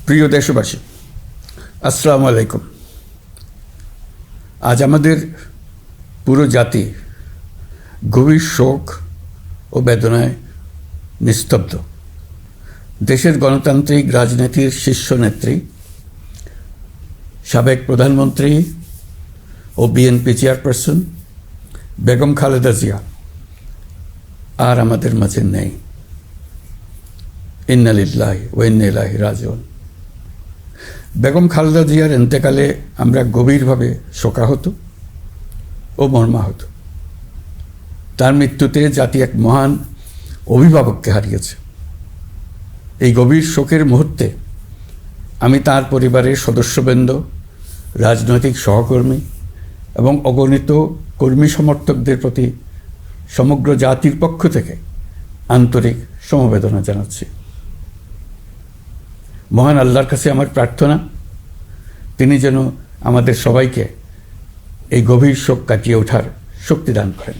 প্রিয় দেশবাসী, আসসালামু আলাইকুম। আজ আমাদের পুরো জাতি গভীর শোক ও বেদনায় নিস্তব্ধ। দেশের গণতান্ত্রিক রাজনীতির শীর্ষ নেত্রী, সাবেক প্রধানমন্ত্রী ও বিএনপি চেয়ারপারসন বেগম খালেদা জিয়া আর আমাদের মাঝে নেই। ইন্না লিল্লাহি ওয়া ইন্না ইলাইহি রাজিউন। বেগম খালেদা জিয়ার ইন্তেকালে আমরা গভীরভাবে শোকাহত ও মর্মাহত। তার মৃত্যুতে জাতি এক মহান অভিভাবককে হারিয়েছে। এই গভীর শোকের মুহূর্তে আমি তার পরিবারের সদস্যবৃন্দ, রাজনৈতিক সহকর্মী এবং অগণিত কর্মী সমর্থকদের প্রতি সমগ্র জাতির পক্ষ থেকে আন্তরিক সমবেদনা জানাচ্ছি। মহান আল্লাহর কাছে আমার প্রার্থনা, তিনি যেন আমাদের সবাইকে এই গভীর শোক কাটিয়ে ওঠার শক্তি দান করেন।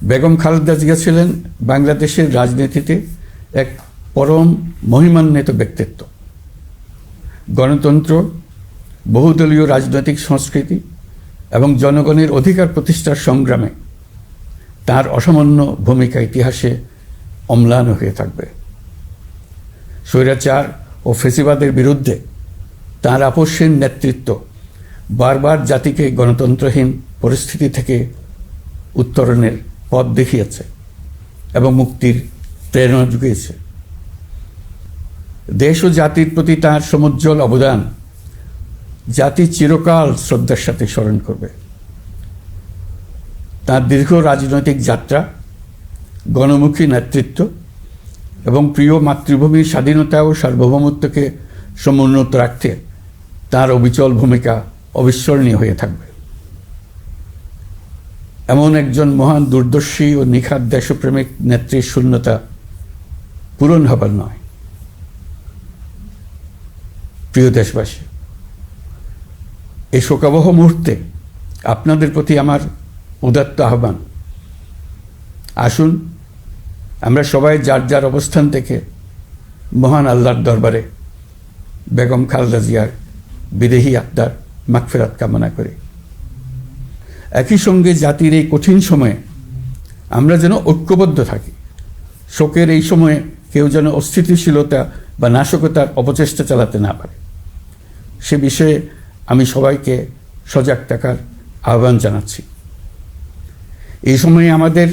বেগম খালেদা জিয়া ছিলেন বাংলাদেশের রাজনীতিতে এক পরম মহিমান্বিত ব্যক্তিত্ব। গণতন্ত্র, বহুদলীয় রাজনৈতিক সংস্কৃতি এবং জনগণের অধিকার প্রতিষ্ঠার সংগ্রামে তার অসামান্য ভূমিকা ইতিহাসে অম্লান হয়ে থাকবে। স্বৈরাচার ও ফেসিবাদের বিরুদ্ধে তাঁর আপসহীন নেতৃত্ব বারবার জাতিকে গণতন্ত্রহীন পরিস্থিতি থেকে উত্তরণের পথ দেখিয়েছে এবং মুক্তির প্রেরণা জুগিয়েছে। দেশ ও জাতির প্রতি তাঁর সমুজ্জ্বল অবদান জাতি চিরকাল শ্রদ্ধার সাথে স্মরণ করবে। তাঁর দীর্ঘ রাজনৈতিক যাত্রা, গণমুখী নেতৃত্ব এবং প্রিয় মাতৃভূমির স্বাধীনতা ও সার্বভৌমত্বকে সমুন্নত রাখতে তাঁর অবিচল ভূমিকা অবিস্মরণীয় হয়ে থাকবে। এমন একজন মহান দূরদর্শী ও নিখাদ দেশপ্রেমিক নেত্রীর শূন্যতা পূরণ হবার নয়। প্রিয় দেশবাসী, এই শোকাবহ মুহূর্তে আপনাদের প্রতি আমার উদাত্ত আহ্বান, আসুন আমরা সবাই যার যার অবস্থান থেকে মহান আল্লাহর দরবারে বেগম খালেদা জিয়ার বিদেহী আত্মার মাগফিরাত কামনা করি। একই সঙ্গে জাতির এই কঠিন সময়ে আমরা যেন ঐক্যবদ্ধ থাকি। শোকের এই সময়ে কেউ যেন অস্থিতিশীলতা বা নাশকতার অপচেষ্টা চালাতে না পারে, সে বিষয়ে আমি সবাইকে সজাগ থাকার আহ্বান জানাচ্ছি। এই সময়ে আমাদের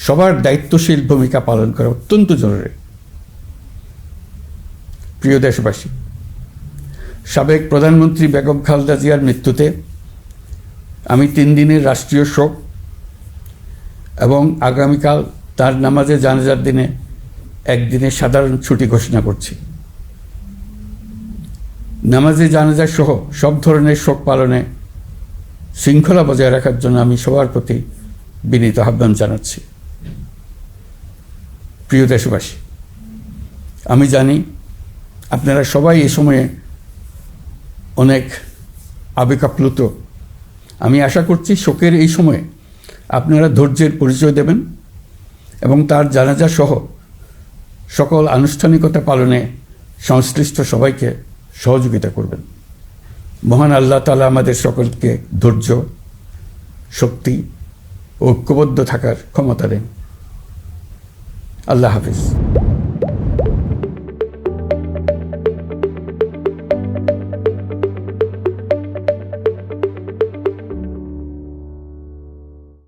সবার দায়িত্বশীল ভূমিকা পালন করা অত্যন্ত জরুরি। প্রিয় দেশবাসী, সাবেক প্রধানমন্ত্রী বেগম খালেদা জিয়ার মৃত্যুতে আমি 3 দিনের রাষ্ট্রীয় শোক এবং আগামীকাল তার নামাজে জানাজার দিনে একদিনের সাধারণ ছুটি ঘোষণা করছি। নামাজে জানাজা সহ সব ধরনের শোক পালনে শৃঙ্খলা বজায় রাখার জন্য আমি সবার প্রতি বিনীত আহ্বান জানাচ্ছি। প্রিয় দেশবাসী, আমি জানি আপনারা সবাই এই সময়ে অনেক আবেগাপ্লুত। আমি আশা করছি শোকের এই সময়ে আপনারা ধৈর্যের পরিচয় দেবেন এবং তার জানাজা সহ সকল আনুষ্ঠানিকতা পালনে সংশ্লিষ্ট সবাইকে সহযোগিতা করবেন। মহান আল্লাহ তাআলা আমাদের সকলকে ধৈর্য, শক্তি ও ঐক্যবদ্ধ থাকার ক্ষমতা দেন। আল্লাহ হাফিজ।